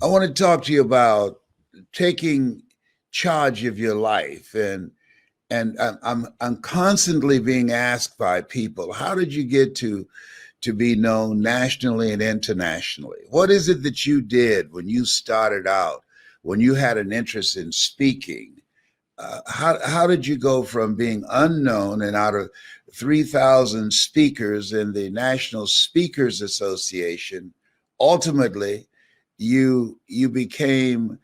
I want to talk to you about taking charge of your life, and I'm constantly being asked by people, how did you get to be known nationally and internationally? What is it that you did when you started out, when you had an interest in speaking? How did you go from being unknown and out of 3,000 speakers in the National Speakers Association, ultimately you became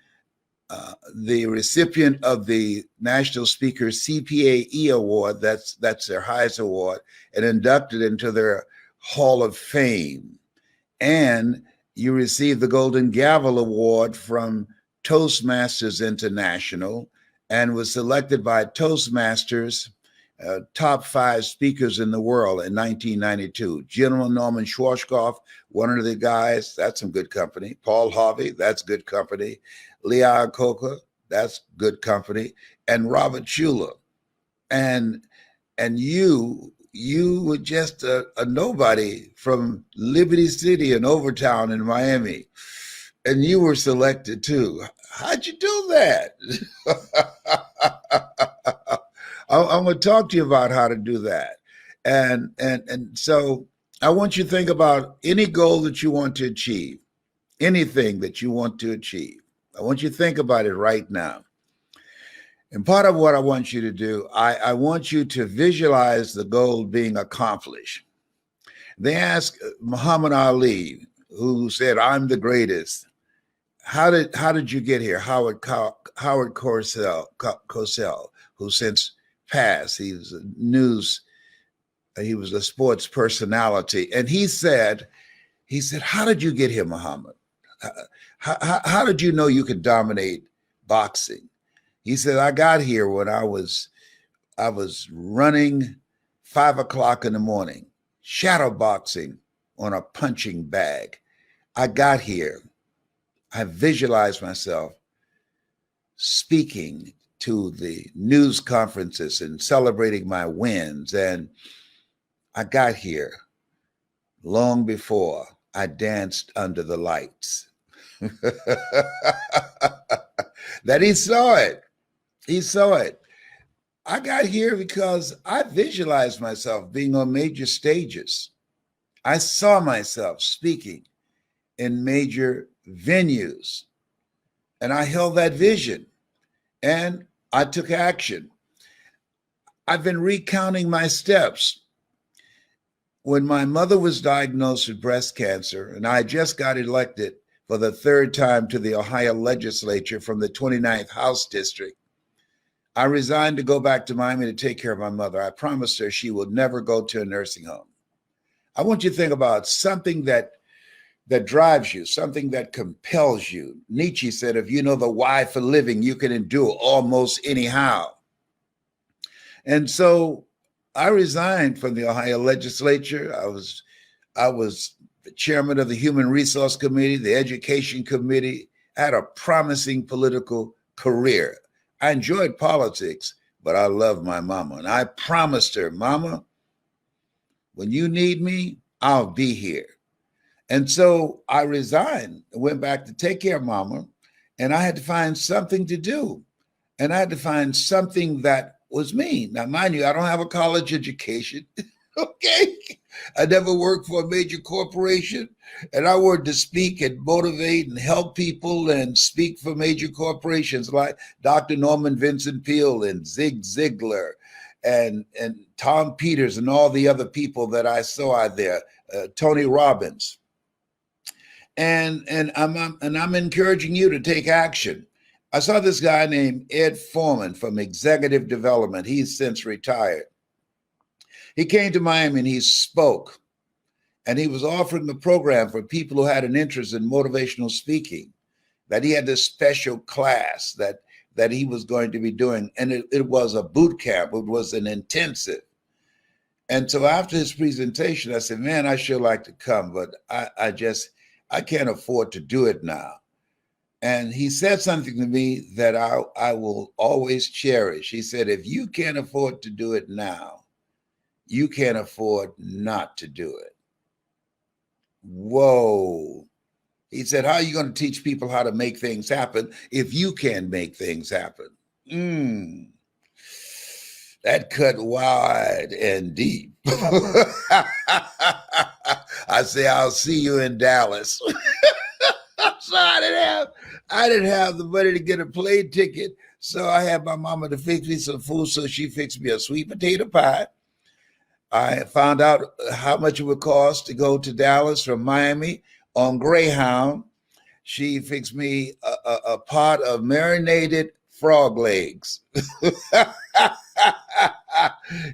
the recipient of the National Speaker CPAE Award. That's their highest award, and inducted into their Hall of Fame. And you received the Golden Gavel Award from Toastmasters International, and was selected by Toastmasters top five speakers in the world in 1992. General Norman Schwarzkopf, one of the guys, that's some good company. Paul Harvey, that's good company. Lee Iacocca, that's good company. And Robert Schuller. And you were just a nobody from Liberty City and Overtown in Miami, and you were selected too. How'd you do that? I'm going to talk to you about how to do that, and so I want you to think about any goal that you want to achieve, anything that you want to achieve. I want you to think about it right now. And part of what I want you to do, I want you to visualize the goal being accomplished. They asked Muhammad Ali, who said, "I'm the greatest." How did you get here? Howard Cosell, who since passed, he was a news, he was a sports personality, and he said, "How did you get here, Muhammad? How did you know you could dominate boxing?" He said, "I got here when I was running 5 o'clock in the morning, shadow boxing on a punching bag. I got here. I visualized myself speaking to the news conferences and celebrating my wins. And I got here long before I danced under the lights." That he saw it. He saw it. I got here because I visualized myself being on major stages. I saw myself speaking in major venues, and I held that vision and I took action. I've been recounting my steps. When my mother was diagnosed with breast cancer, and I just got elected for the third time to the Ohio legislature from the 29th House District, I resigned to go back to Miami to take care of my mother. I promised her she would never go to a nursing home. I want you to think about something that drives you, something that compels you. Nietzsche said, if you know the why for living, you can endure almost anyhow. And so I resigned from the Ohio legislature. I was the chairman of the Human Resource Committee, the Education Committee. I had a promising political career. I enjoyed politics, but I loved my mama. And I promised her, "Mama, when you need me, I'll be here." And so I resigned and went back to take care of mama. And I had to find something to do. And I had to find something that was me. Now, mind you, I don't have a college education. Okay. I never worked for a major corporation. And I wanted to speak and motivate and help people and speak for major corporations like Dr. Norman Vincent Peale and Zig Ziglar and Tom Peters and all the other people that I saw out there, Tony Robbins. And I'm encouraging you to take action. I saw this guy named Ed Foreman from Executive Development. He's since retired. He came to Miami and he spoke, and he was offering a program for people who had an interest in motivational speaking, that he had this special class that he was going to be doing. And it was a boot camp. It was an intensive. And so after his presentation, I said, "Man, I sure like to come, but I can't afford to do it now." And he said something to me that I will always cherish. He said, "If you can't afford to do it now, you can't afford not to do it." Whoa. He said, how are you going to teach people how to make things happen if you can't make things happen? That cut wide and deep. I say, I'll see you in Dallas. So I didn't have the money to get a plane ticket. So I had my mama to fix me some food. So she fixed me a sweet potato pie. I found out how much it would cost to go to Dallas from Miami on Greyhound. She fixed me a pot of marinated frog legs.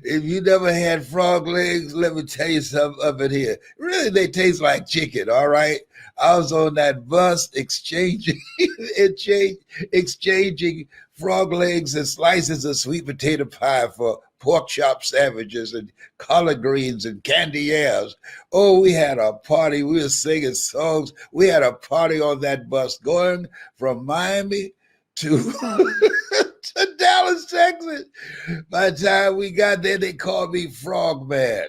If you never had frog legs, let me tell you something of it here. Really, they taste like chicken, all right? I was on that bus exchanging frog legs and slices of sweet potato pie for pork chop sandwiches and collard greens and candy yams. Oh, we had a party. We were singing songs. We had a party on that bus going from Miami to to Dallas, Texas. By the time we got there, they called me Frog Man.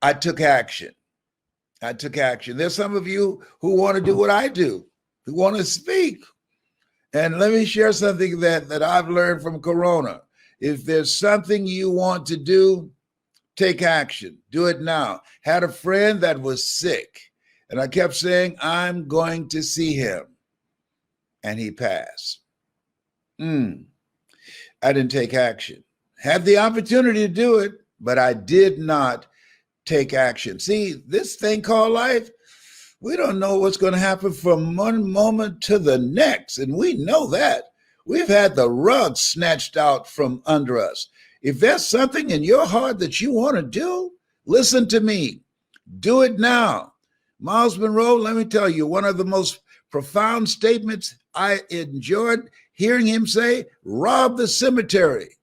I took action. There's some of you who want to do what I do, who want to speak. And let me share something that I've learned from Corona. If there's something you want to do, take action. Do it now. Had a friend that was sick, and I kept saying, I'm going to see him. And he passed. I didn't take action. Had the opportunity to do it, but I did not take action. See, this thing called life, we don't know what's going to happen from one moment to the next. And we know that. We've had the rug snatched out from under us. If there's something in your heart that you want to do, listen to me. Do it now. Miles Monroe, let me tell you, one of the most profound statements I enjoyed hearing him say, rob the cemetery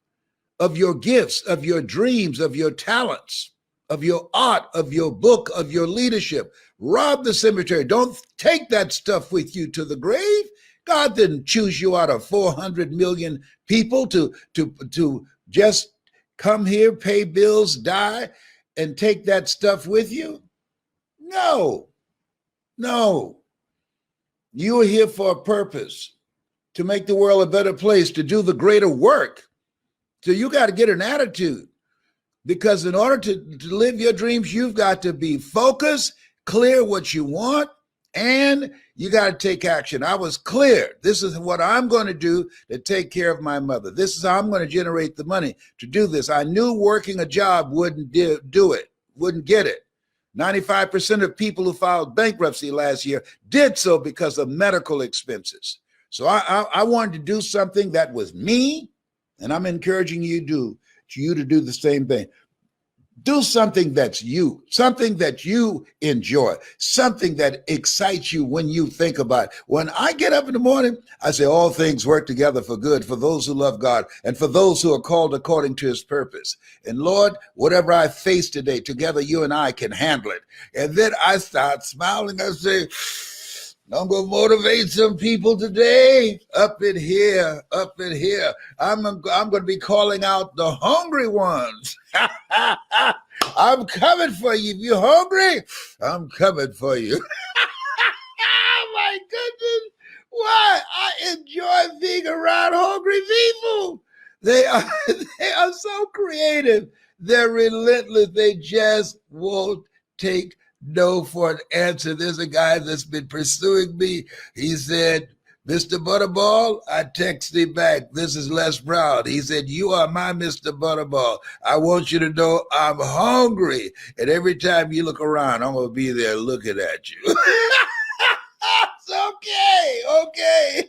of your gifts, of your dreams, of your talents, of your art, of your book, of your leadership. Rob the cemetery. Don't take that stuff with you to the grave. God didn't choose you out of 400 million people to just come here, pay bills, die, and take that stuff with you. No. You are here for a purpose, to make the world a better place, to do the greater work. So you got to get an attitude, because in order to live your dreams, you've got to be focused, clear what you want, and you got to take action. I was clear. This is what I'm going to do to take care of my mother. This is how I'm going to generate the money to do this. I knew working a job wouldn't do it, wouldn't get it. 95% of people who filed bankruptcy last year did so because of medical expenses. So I wanted to do something that was me, and I'm encouraging you to do the same thing. Do something that's you, something that you enjoy, something that excites you when you think about it. When I get up in the morning, I say, all things work together for good for those who love God and for those who are called according to his purpose. And Lord, whatever I face today, together you and I can handle it. And then I start smiling. I say, I'm going to motivate some people today up in here. I'm going to be calling out the hungry ones. I'm coming for you. If you're hungry, I'm coming for you. Oh my goodness. Why? I enjoy being around hungry people. They are so creative. They're relentless. They just won't take no for an answer. There's a guy that's been pursuing me. He said, Mr. Butterball, I texted him back. This is Les Brown. He said, you are my Mr. Butterball. I want you to know I'm hungry. And every time you look around, I'm going to be there looking at you. It's okay.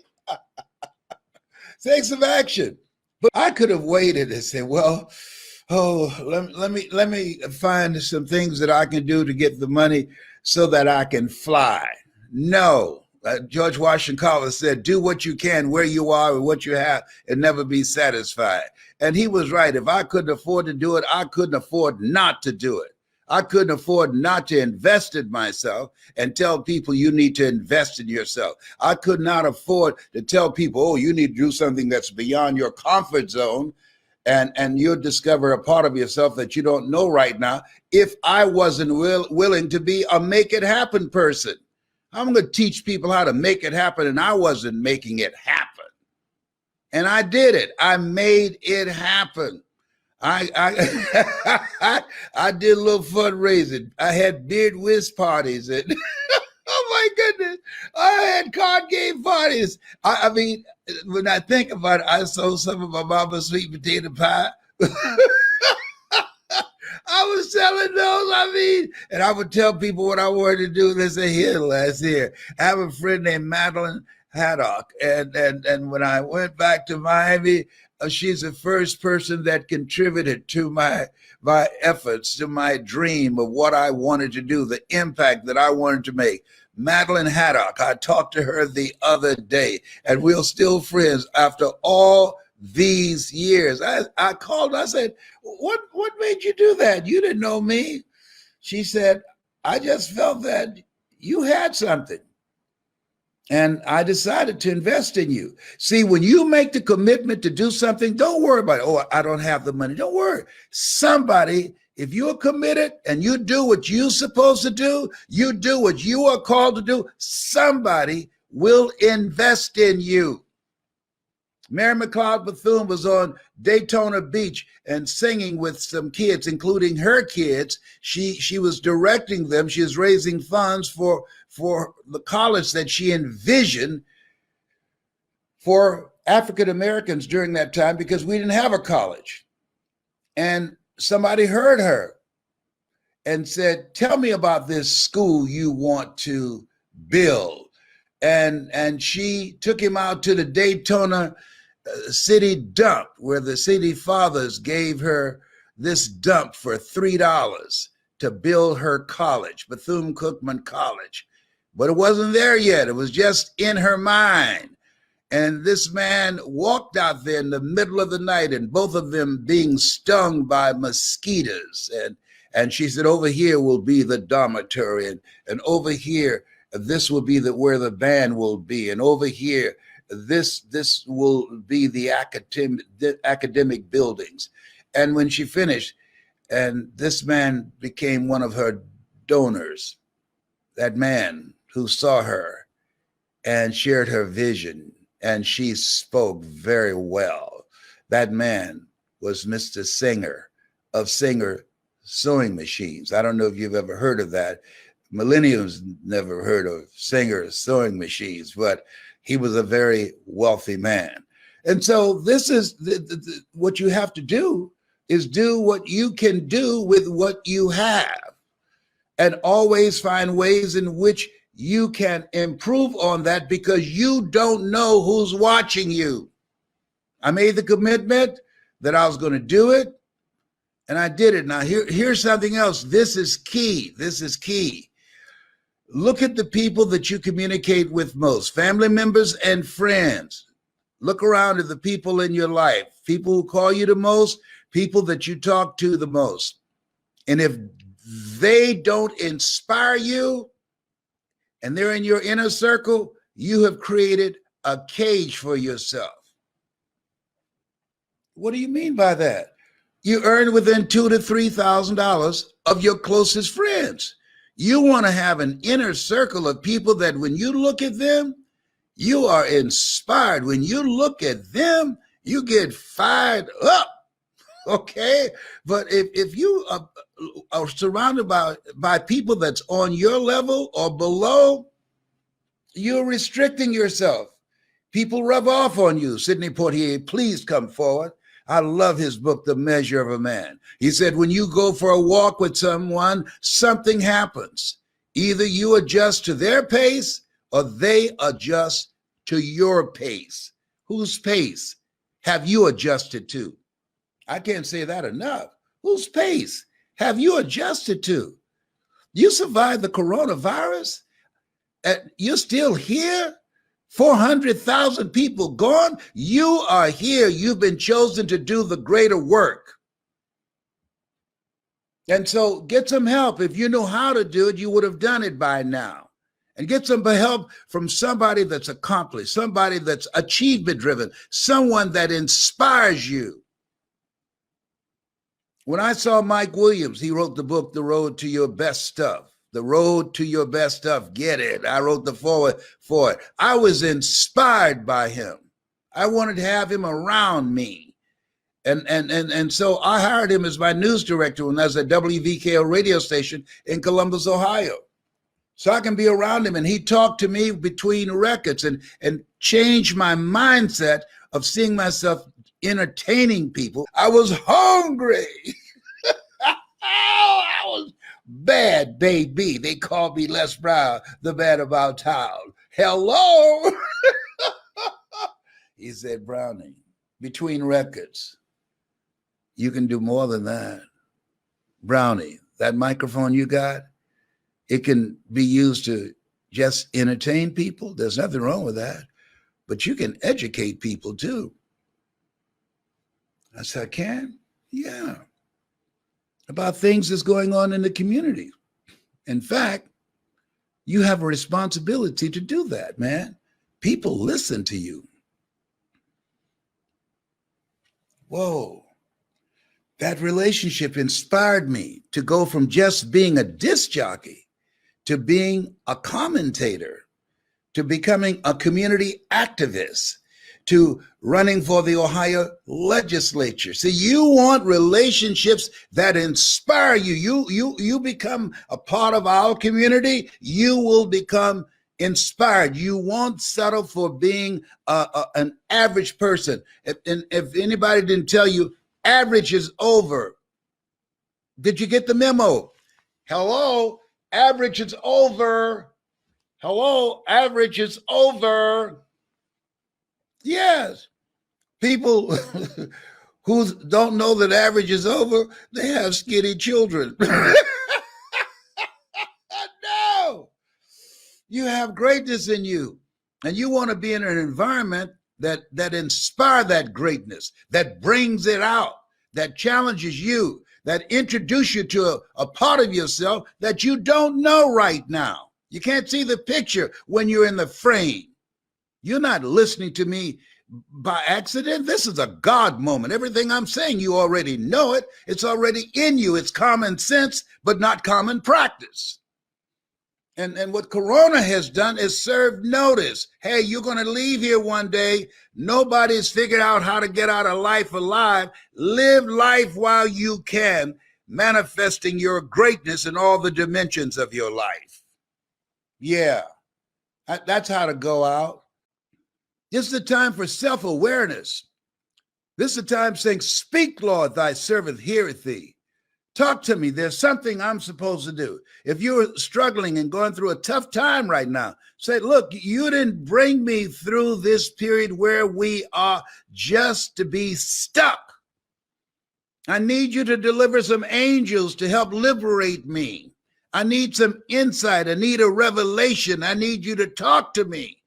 Take some action. But I could have waited and said, well, let me find some things that I can do to get the money so that I can fly. No. George Washington Carver said, do what you can where you are and what you have and never be satisfied. And he was right. If I couldn't afford to do it, I couldn't afford not to do it. I couldn't afford not to invest in myself and tell people you need to invest in yourself. I could not afford to tell people, oh, you need to do something that's beyond your comfort zone. And you'll discover a part of yourself that you don't know right now if I wasn't willing to be a make it happen person. I'm going to teach people how to make it happen. And I wasn't making it happen. And I did it. I made it happen. I I did a little fundraising. I had beard whiz parties and oh my goodness, I had card game parties. I mean, when I think about it, I sold some of my mama's sweet potato pie. I was selling those. I mean, and I would tell people what I wanted to do. They say, here, Les, here. I have a friend named Madeline Haddock. And when I went back to Miami, she's the first person that contributed to my efforts, to my dream of what I wanted to do, the impact that I wanted to make. Madeline Haddock, I talked to her the other day, and we're still friends after all these years. I called, I said, what made you do that? You didn't know me. She said, I just felt that you had something. And I decided to invest in you. See, when you make the commitment to do something, don't worry about it. Oh, I don't have the money. Don't worry. Somebody, if you're committed and you do what you're supposed to do, you do what you are called to do, somebody will invest in you. Mary McLeod Bethune was on Daytona Beach and singing with some kids, including her kids. She was directing them. She was raising funds for the college that she envisioned for African Americans during that time, because we didn't have a college. And somebody heard her and said, tell me about this school you want to build. And she took him out to the Daytona city dump, where the city fathers gave her this dump for $3 to build her college, Bethune-Cookman College. But it wasn't there yet. It was just in her mind. And this man walked out there in the middle of the night, and both of them being stung by mosquitoes. And she said, over here will be the dormitory, and over here, this will be where the band will be. And over here, this will be the academic buildings. And when she finished, and this man became one of her donors, that man who saw her and shared her vision, and she spoke very well. That man was Mr. Singer of Singer Sewing Machines. I don't know if you've ever heard of that. Millennials never heard of Singer Sewing Machines, but he was a very wealthy man. And so this is what you have to do, is do what you can do with what you have, and always find ways in which you can improve on that, because you don't know who's watching you. I made the commitment that I was going to do it, and I did it. Now, here's something else. This is key. This is key. Look at the people that you communicate with most, family members and friends. Look around at the people in your life, people who call you the most, people that you talk to the most. And if they don't inspire you and they're in your inner circle, you have created a cage for yourself. What do you mean by that? You earn within $2,000 to $3,000 of your closest friends. You want to have an inner circle of people that when you look at them, you are inspired. When you look at them, you get fired up. Okay? But if you are surrounded by people that's on your level or below, you're restricting yourself. People rub off on you. Sidney Poitier, please come forward. I love his book, The Measure of a Man. He said, when you go for a walk with someone, something happens. Either you adjust to their pace or they adjust to your pace. Whose pace have you adjusted to? I can't say that enough. Whose pace have you adjusted to? You survived the coronavirus and you're still here? 400,000 people gone. You are here. You've been chosen to do the greater work. And so get some help. If you know how to do it, you would have done it by now. And get some help from somebody that's accomplished, somebody that's achievement driven, someone that inspires you. When I saw Mike Williams, he wrote the book, The Road to Your Best Stuff. The Road to Your Best Stuff. Get it. I wrote the foreword for it. I was inspired by him. I wanted to have him around me. And so I hired him as my news director when I was at WVKO radio station in Columbus, Ohio. So I can be around him, and he talked to me between records and changed my mindset of seeing myself entertaining people. I was hungry. I was bad, baby. They called me Les Brown, the man about town. Hello. He said, Brownie, between records, you can do more than that. Brownie, that microphone you got, it can be used to just entertain people. There's nothing wrong with that. But you can educate people too. I said, I can? Yeah. About things that's going on in the community. In fact, you have a responsibility to do that, man. People listen to you. Whoa. That relationship inspired me to go from just being a disc jockey to being a commentator, to becoming a community activist, to running for the Ohio legislature. See, you want relationships that inspire you. You become a part of our community, you will become inspired. You won't settle for being an average person. If anybody didn't tell you, average is over. Did you get the memo? Hello, average is over. Hello, average is over. Yes. People who don't know that average is over, they have skinny children. No. You have greatness in you, and you want to be in an environment that inspire that greatness, that brings it out, that challenges you, that introduce you to a part of yourself that you don't know right now. You can't see the picture when you're in the frame. You're not listening to me by accident. This is a God moment. Everything I'm saying, you already know it. It's already in you. It's common sense, but not common practice. And what Corona has done is serve notice. Hey, you're going to leave here one day. Nobody's figured out how to get out of life alive. Live life while you can, manifesting your greatness in all the dimensions of your life. Yeah, that's how to go out. This is the time for self-awareness. This is the time saying, speak, Lord, thy servant heareth thee. Talk to me. There's something I'm supposed to do. If you're struggling and going through a tough time right now, say, look, you didn't bring me through this period where we are just to be stuck. I need you to deliver some angels to help liberate me. I need some insight. I need a revelation. I need you to talk to me.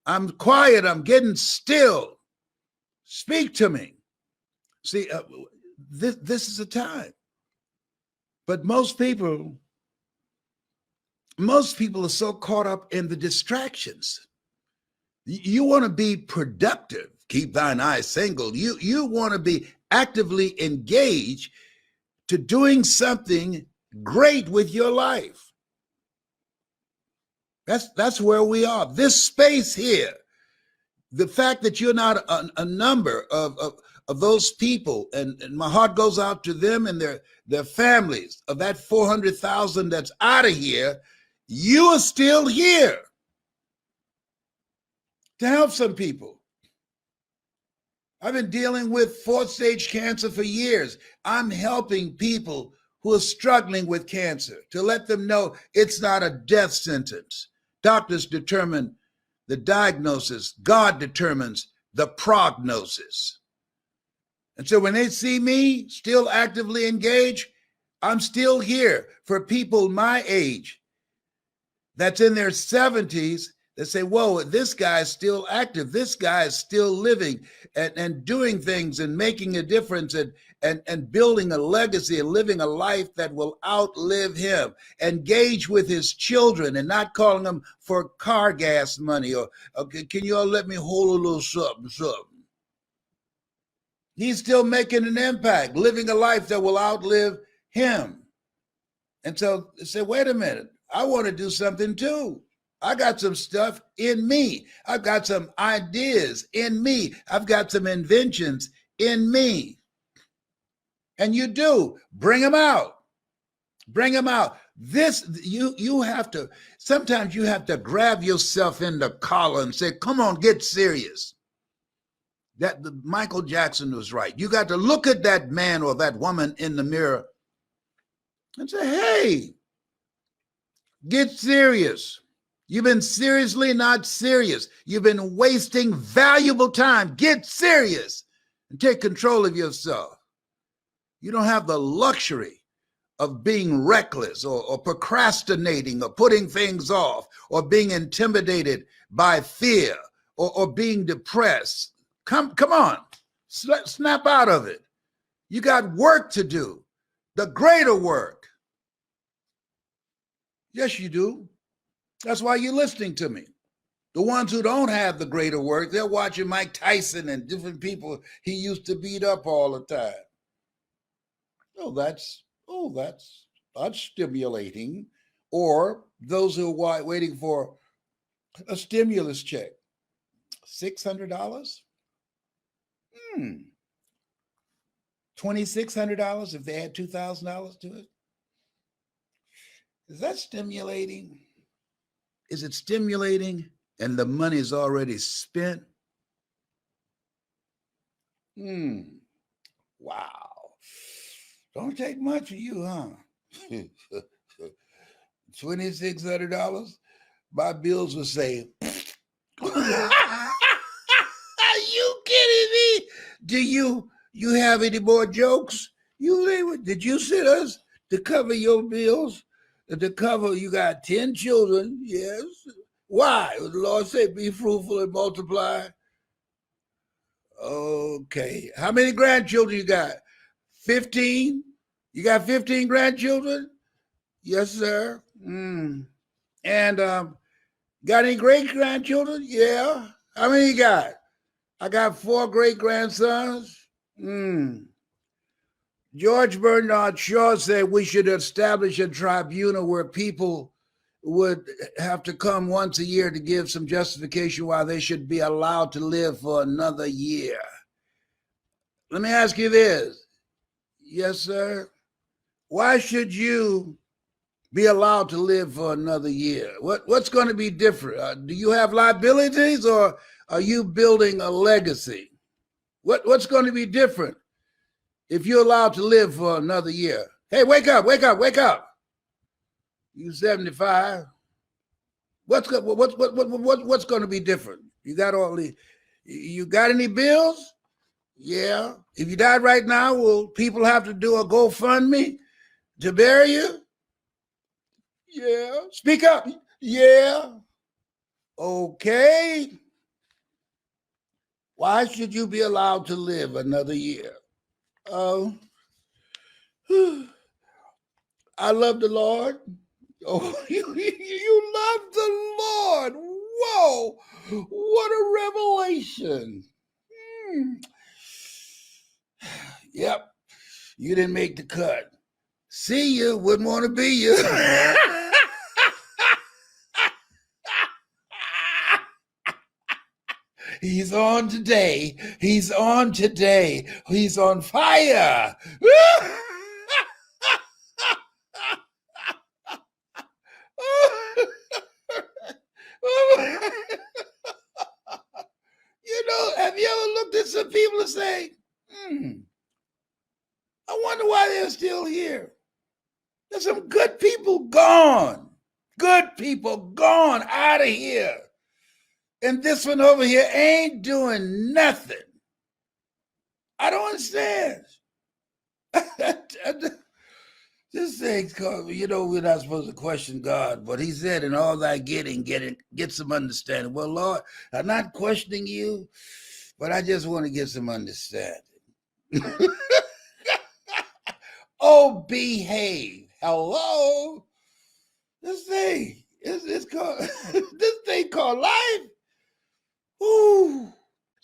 I'm quiet. I'm getting still. Speak to me. See, this is a time. But most people are so caught up in the distractions. You want to be productive. Keep thine eyes single. You want to be actively engaged to doing something great with your life. That's where we are. This space here, the fact that you're not a number of those people, and my heart goes out to them and their families, of that 400,000 that's out of here, you are still here to help some people. I've been dealing with fourth stage cancer for years. I'm helping people who are struggling with cancer to let them know it's not a death sentence. Doctors determine the diagnosis. God determines the prognosis. And so when they see me still actively engaged, I'm still here for people my age that's in their 70s that say, whoa, this guy's still active. This guy is still living and doing things and making a difference and building a legacy and living a life that will outlive him. Engage with his children and not calling them for car gas money or okay, can you all let me hold a little something. He's still making an impact, living a life that will outlive him. And so I said, wait a minute, I want to do something too. I got some stuff in me. I've got some ideas in me. I've got some inventions in me. And you do. Bring them out. Bring them out. This, you have to, sometimes you have to grab yourself in the collar and say, come on, get serious. That Michael Jackson was right. You got to look at that man or that woman in the mirror and say, hey, get serious. You've been seriously not serious. You've been wasting valuable time. Get serious and take control of yourself. You don't have the luxury of being reckless or procrastinating or putting things off or being intimidated by fear or being depressed. Come on, snap out of it. You got work to do, the greater work. Yes, you do. That's why you're listening to me. The ones who don't have the greater work, they're watching Mike Tyson and different people he used to beat up all the time. That's stimulating. Or those who are waiting for a stimulus check. $600? $2,600 if they add $2,000 to it? Is that stimulating? Is it stimulating and the money is already spent? Wow. Don't take much of you, huh? $2,600? My bills would say, are you kidding me? Do you have any more jokes? Did you send us to cover your bills? To cover, you got 10 children, yes. Why? The Lord said, be fruitful and multiply. Okay. How many grandchildren you got? 15? You got 15 grandchildren? Yes, sir. And got any great-grandchildren? Yeah. How many you got? I got 4 great-grandsons. George Bernard Shaw said we should establish a tribunal where people would have to come once a year to give some justification why they should be allowed to live for another year. Let me ask you this. Yes, sir. Why should you be allowed to live for another year? What's going to be different? Do you have liabilities or are you building a legacy? What's going to be different if you're allowed to live for another year? Hey, wake up, wake up, wake up. You 75. What's going to be different? You got any bills? Yeah. If you died right now, will people have to do a GoFundMe to bury you? Yeah. Speak up. Yeah. Okay. Why should you be allowed to live another year? I love the Lord. Oh, you love the Lord. Whoa. What a revelation. Yep. You didn't make the cut. See you. Wouldn't want to be you. He's on today. He's on today. He's on fire. Have you ever looked at some people and say, I wonder why they're still here? There's some good people gone. Good people gone out of here. And this one over here ain't doing nothing. I don't understand. This thing's called, we're not supposed to question God, but he said, in all thy getting, get some understanding. Well, Lord, I'm not questioning you, but I just want to get some understanding. Oh, behave. Hello? This thing, it's called, this thing called life. Ooh.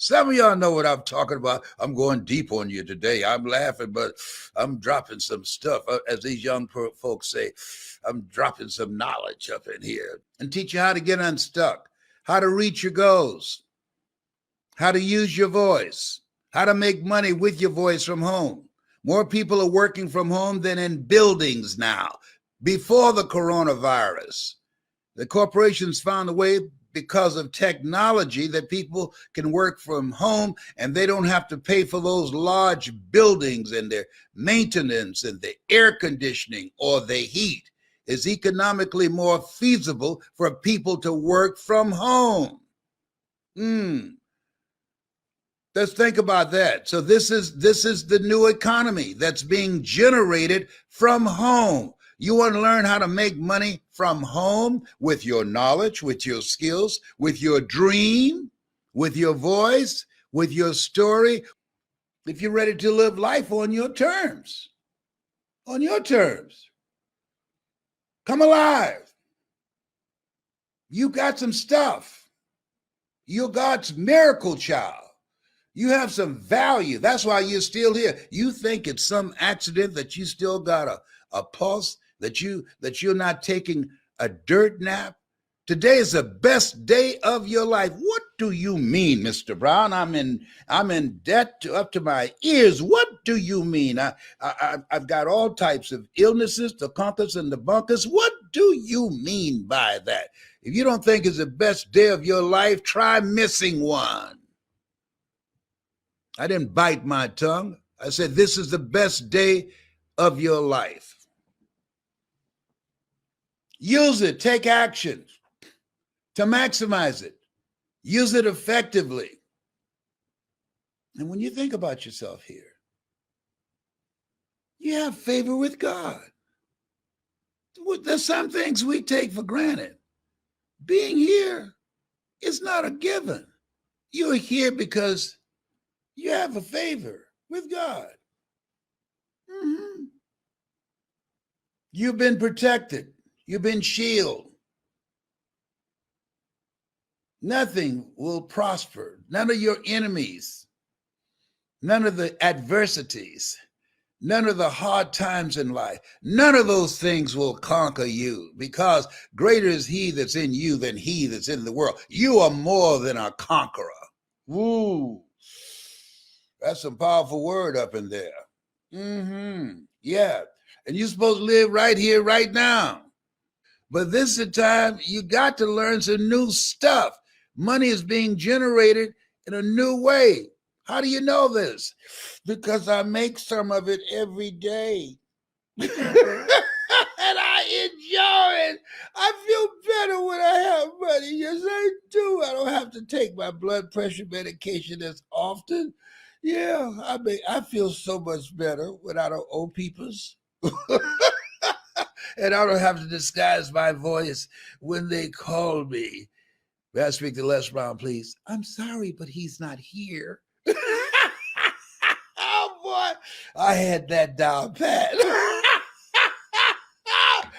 Some of y'all know what I'm talking about. I'm going deep on you today. I'm laughing, but I'm dropping some stuff. As these young folks say, I'm dropping some knowledge up in here and teach you how to get unstuck, how to reach your goals, how to use your voice, how to make money with your voice from home. More people are working from home than in buildings now. Before the coronavirus, the corporations found a way because of technology that people can work from home and they don't have to pay for those large buildings and their maintenance and the air conditioning or the heat. It's economically more feasible for people to work from home. Let's think about that. So this is the new economy that's being generated from home. You want to learn how to make money from home with your knowledge, with your skills, with your dream, with your voice, with your story. If you're ready to live life on your terms, come alive. You got some stuff. You're God's miracle child. You have some value. That's why you're still here. You think it's some accident that you still got a pulse, that you're not taking a dirt nap. Today is the best day of your life. What do you mean, Mr. Brown? I'm in debt up to my ears. What do you mean? I've got all types of illnesses, the conquers and the bunkers. What do you mean by that? If you don't think it's the best day of your life, try missing one. I didn't bite my tongue. I said, this is the best day of your life. Use it. Take action to maximize it. Use it effectively. And when you think about yourself here, you have favor with God. There's some things we take for granted. Being here is not a given. You're here because you have a favor with God. You've been protected. You've been shielded. Nothing will prosper. None of your enemies, none of the adversities, none of the hard times in life, none of those things will conquer you, because greater is he that's in you than he that's in the world. You are more than a conqueror. Woo. That's some powerful word up in there. Yeah. And you're supposed to live right here, right now. But this is the time you got to learn some new stuff. Money is being generated in a new way. How do you know this? Because I make some of it every day. And I enjoy it. I feel better when I have money. Yes, I do. I don't have to take my blood pressure medication as often. Yeah, I feel so much better when I don't owe peoples. And I don't have to disguise my voice when they call me. May I speak to Les Brown, please? I'm sorry, but he's not here. Oh, boy. I had that down pat.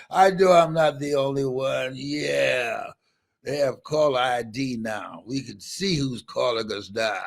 I know I'm not the only one. Yeah. They have caller ID now. We can see who's calling us now.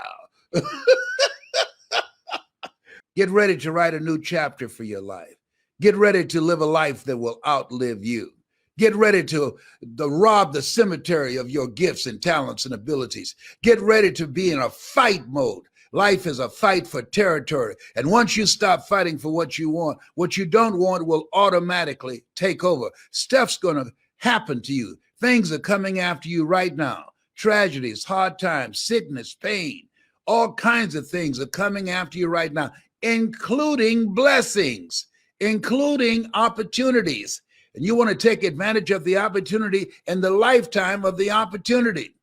Get ready to write a new chapter for your life. Get ready to live a life that will outlive you. Get ready to rob the cemetery of your gifts and talents and abilities. Get ready to be in a fight mode. Life is a fight for territory. And once you stop fighting for what you want, what you don't want will automatically take over. Stuff's going to happen to you. Things are coming after you right now. Tragedies, hard times, sickness, pain, all kinds of things are coming after you right now, including blessings, including opportunities. And you want to take advantage of the opportunity and the lifetime of the opportunity.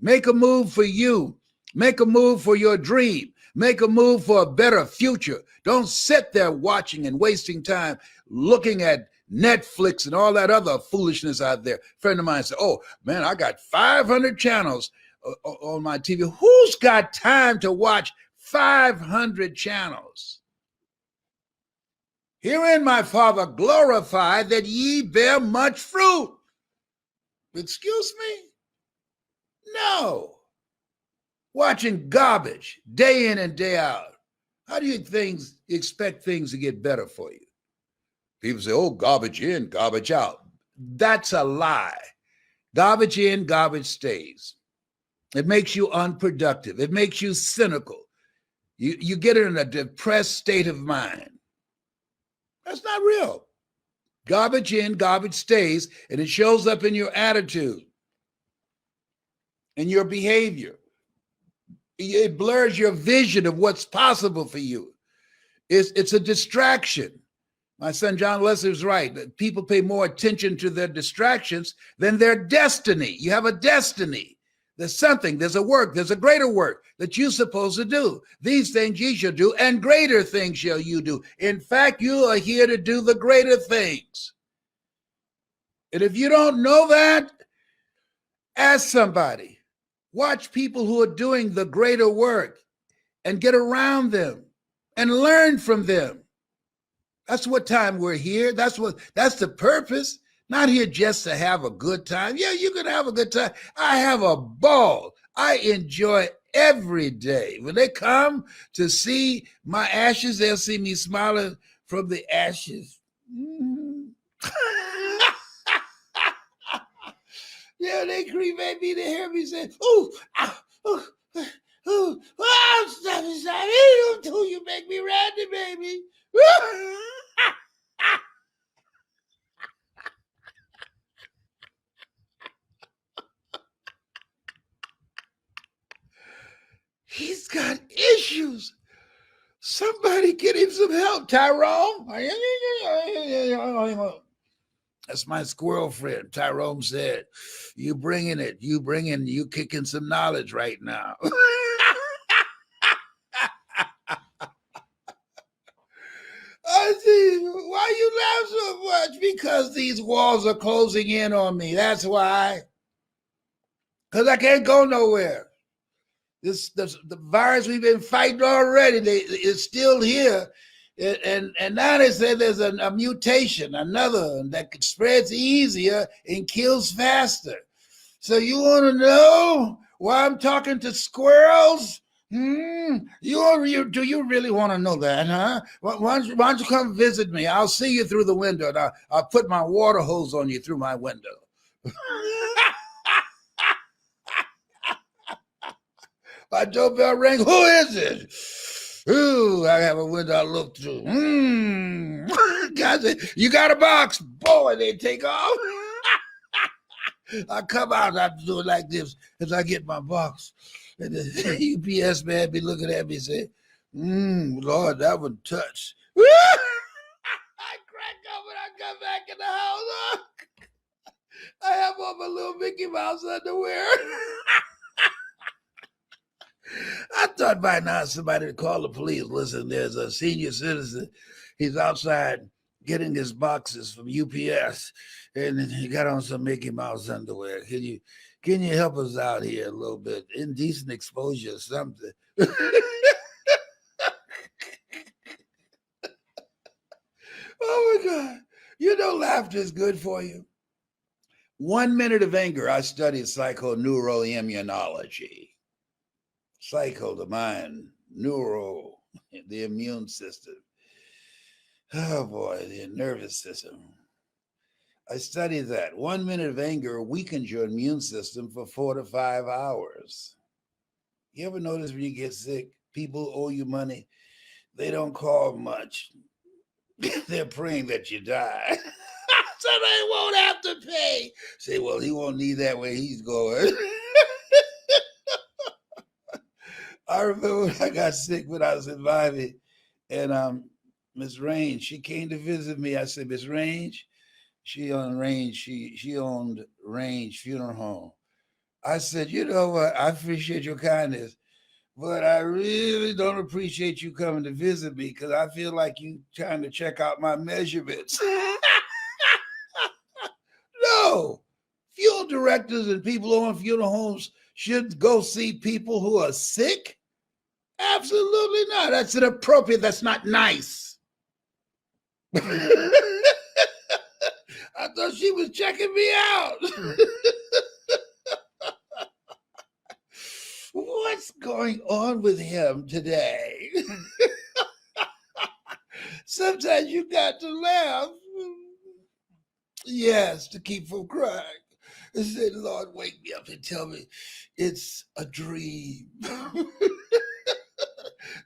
Make a move for you. Make a move for your dream. Make a move for a better future. Don't sit there watching and wasting time looking at Netflix and all that other foolishness out there. A friend of mine said, oh, man, I got 500 channels on my TV. Who's got time to watch 500 channels? Herein my Father glorified that ye bear much fruit. Excuse me? No. watching garbage day in and day out. How do you expect things to get better for you? People say, oh, garbage in, garbage out. That's a lie. Garbage in, garbage stays. It makes you unproductive. It makes you cynical. You get in a depressed state of mind. That's not real. Garbage in, garbage stays, and it shows up in your attitude, in your behavior. It blurs your vision of what's possible for you. It's a distraction. My son John Leslie was right. That people pay more attention to their distractions than their destiny. You have a destiny. There's something, there's a work, there's a greater work that you're supposed to do. These things ye shall do, and greater things shall you do. In fact, you are here to do the greater things. And if you don't know that, ask somebody. Watch people who are doing the greater work and get around them and learn from them. That's what time we're here. That's the purpose. Not here just to have a good time. Yeah, you can have a good time. I have a ball. I enjoy every day. When they come to see my ashes, they'll see me smiling from the ashes. Yeah, they cremate me to hear me say, ooh, stop it. You make me randy, baby. He's got issues. Somebody get him some help, Tyrone. That's my squirrel friend. Tyrone said, you kicking some knowledge right now. I see. Why you laugh so much? Because these walls are closing in on me. That's why. Because I can't go nowhere. The virus we've been fighting already, it's still here. And now they say there's a mutation, another that spreads easier and kills faster. So you want to know why I'm talking to squirrels? Do you really want to know that, huh? Why don't you come visit me? I'll see you through the window, and I'll put my water hose on you through my window. My doorbell rang. Who is it? Ooh, I have a window I look through. God said, you got a box? Boy, they take off. I come out, I do it like this as I get my box. And the UPS man be looking at me and say, Lord, that one touched. I crack up when I come back in the house. I have on my little Mickey Mouse underwear. I thought by now somebody would call the police. Listen, there's a senior citizen. He's outside getting his boxes from UPS, and he got on some Mickey Mouse underwear. Can you help us out here a little bit? Indecent exposure or something. Oh, my God. You know laughter is good for you. 1 minute of anger. I studied psychoneuroimmunology. Psycho, the mind, neuro, the immune system. Oh boy, the nervous system. I studied that. 1 minute of anger weakens your immune system for 4 to 5 hours. You ever notice when you get sick, people owe you money, they don't call much. They're praying that you die. So they won't have to pay. Say, well, he won't need that where he's going. I remember when I got sick when I was in Miami, and Miss Range, she came to visit me. I said, Miss Range, she owned Range Funeral Home. I said, you know what? I appreciate your kindness, but I really don't appreciate you coming to visit me because I feel like you trying to check out my measurements. No, funeral directors and people who own funeral homes should go see people who are sick. Absolutely not. That's inappropriate. That's not nice. I thought she was checking me out. What what's going on with him today? Sometimes you got to laugh. Yes, to keep from crying. I said, Lord, wake me up and tell me it's a dream.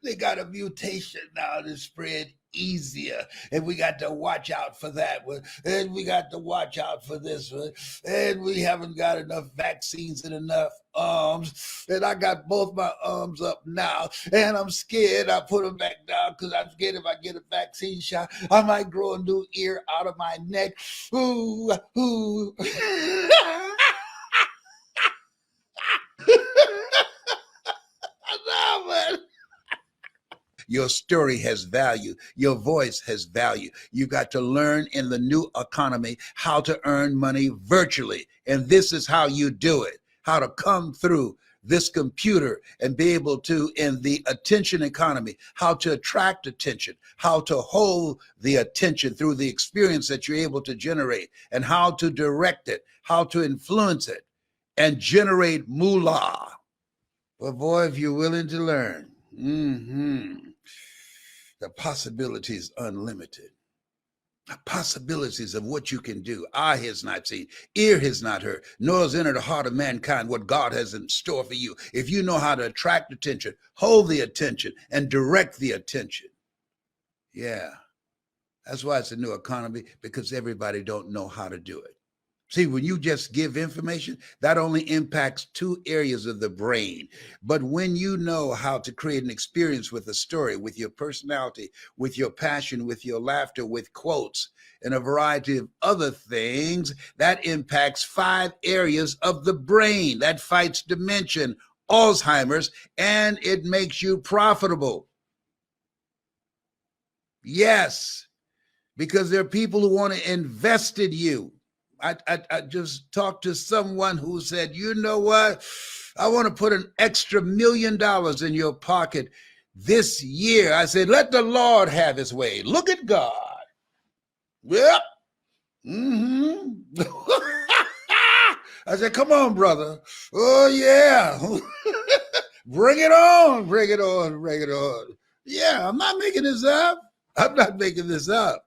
They got a mutation now to spread easier, and we got to watch out for that one, and we got to watch out for this one, and we haven't got enough vaccines and enough arms, and I got both my arms up now, and I'm scared I put them back down because I'm scared if I get a vaccine shot, I might grow a new ear out of my neck. Ooh, ooh. No, man. Your story has value. Your voice has value. You got to learn in the new economy how to earn money virtually. And this is how you do it, how to come through this computer and be able to, in the attention economy, how to attract attention, how to hold the attention through the experience that you're able to generate, and how to direct it, how to influence it and generate moolah. Well, boy, if you're willing to learn, the possibilities unlimited. The possibilities of what you can do. Eye has not seen, ear has not heard, nor has entered the heart of mankind what God has in store for you. If you know how to attract attention, hold the attention, and direct the attention. Yeah, that's why it's a new economy, because everybody don't know how to do it. See, when you just give information, that only impacts 2 areas of the brain. But when you know how to create an experience with a story, with your personality, with your passion, with your laughter, with quotes, and a variety of other things, that impacts 5 areas of the brain. That fights dementia, Alzheimer's, and it makes you profitable. Yes, because there are people who want to invest in you. I just talked to someone who said, you know what? I want to put an extra $1 million in your pocket this year. I said, let the Lord have his way. Look at God. Yep. I said, come on, brother. Oh, yeah. Bring it on. Bring it on. Bring it on. Yeah, I'm not making this up. I'm not making this up.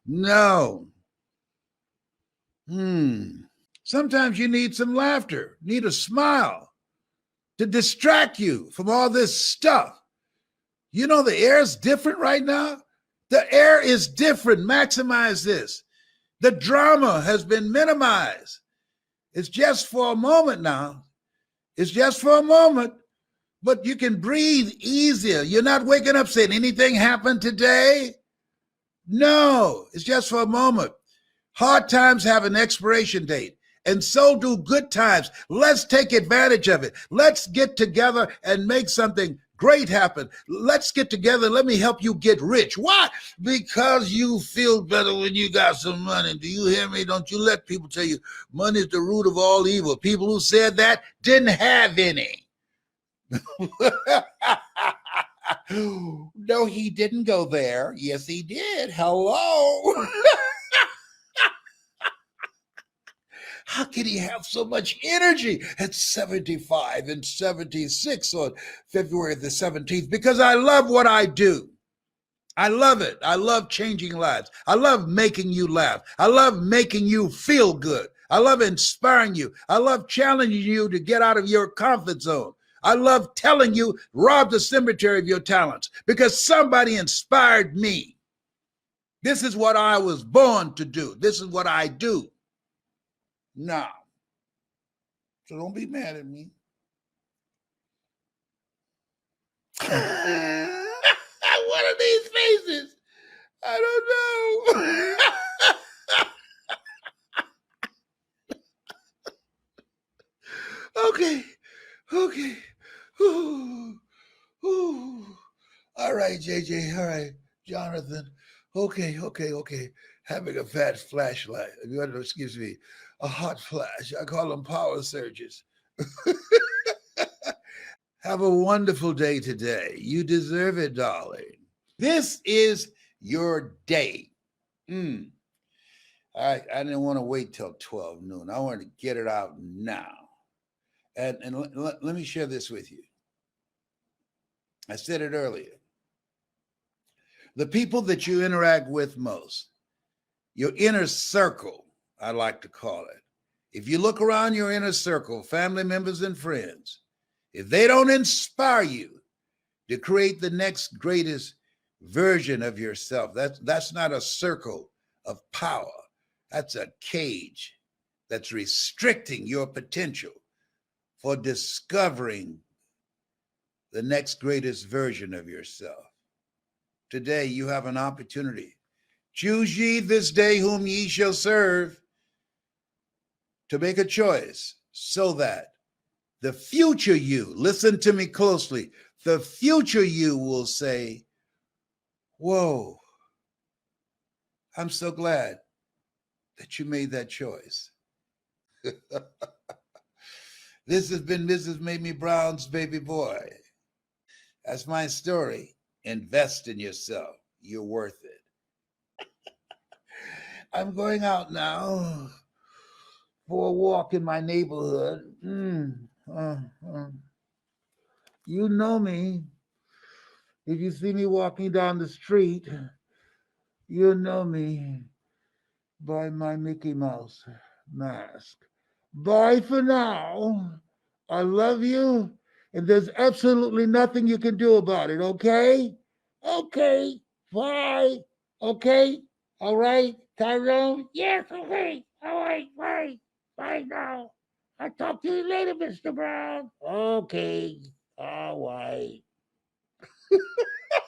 No. Sometimes you need some laughter, need a smile to distract you from all this stuff. You know, the air is different right now. The air is different. Maximize this. The drama has been minimized. It's just for a moment now. It's just for a moment, but you can breathe easier. You're not waking up saying anything happened today. No, it's just for a moment. Hard times have an expiration date, and so do good times. Let's take advantage of it. Let's get together and make something great happen. Let's get together. Let me help you get rich. Why? Because you feel better when you got some money. Do you hear me? Don't you let people tell you money is the root of all evil. People who said that didn't have any. No, he didn't go there. Yes, he did. Hello. How can he have so much energy at 75 and 76 on February the 17th? Because I love what I do. I love it. I love changing lives. I love making you laugh. I love making you feel good. I love inspiring you. I love challenging you to get out of your comfort zone. I love telling you, rob the cemetery of your talents, because somebody inspired me. This is what I was born to do. This is what I do. No. So don't be mad at me. What are these faces? I don't know. Okay. Ooh. All right, JJ. All right, Jonathan. Okay. Having a fat flashlight. Excuse me, a hot flash. I call them power surges. Have a wonderful day today. You deserve it, darling. This is your day. I didn't want to wait till 12 noon. I wanted to get it out now. And let me share this with you. I said it earlier. The people that you interact with most, your inner circle, I like to call it. If you look around your inner circle, family members and friends, if they don't inspire you to create the next greatest version of yourself, that's not a circle of power. That's a cage that's restricting your potential for discovering the next greatest version of yourself. Today, you have an opportunity. Choose ye this day whom ye shall serve, to make a choice so that the future you, listen to me closely, the future you will say, whoa, I'm so glad that you made that choice. This has been Mrs. Mamie Brown's baby boy. That's my story. Invest in yourself. You're worth it. I'm going out now for a walk in my neighborhood. You know me. If you see me walking down the street, you know me by my Mickey Mouse mask. Bye for now. I love you, and there's absolutely nothing you can do about it, okay? Okay, bye. Okay, all right, Tyrone? Yes, okay, all right, bye. Bye now. I'll talk to you later, Mr. Brown. Okay, all right.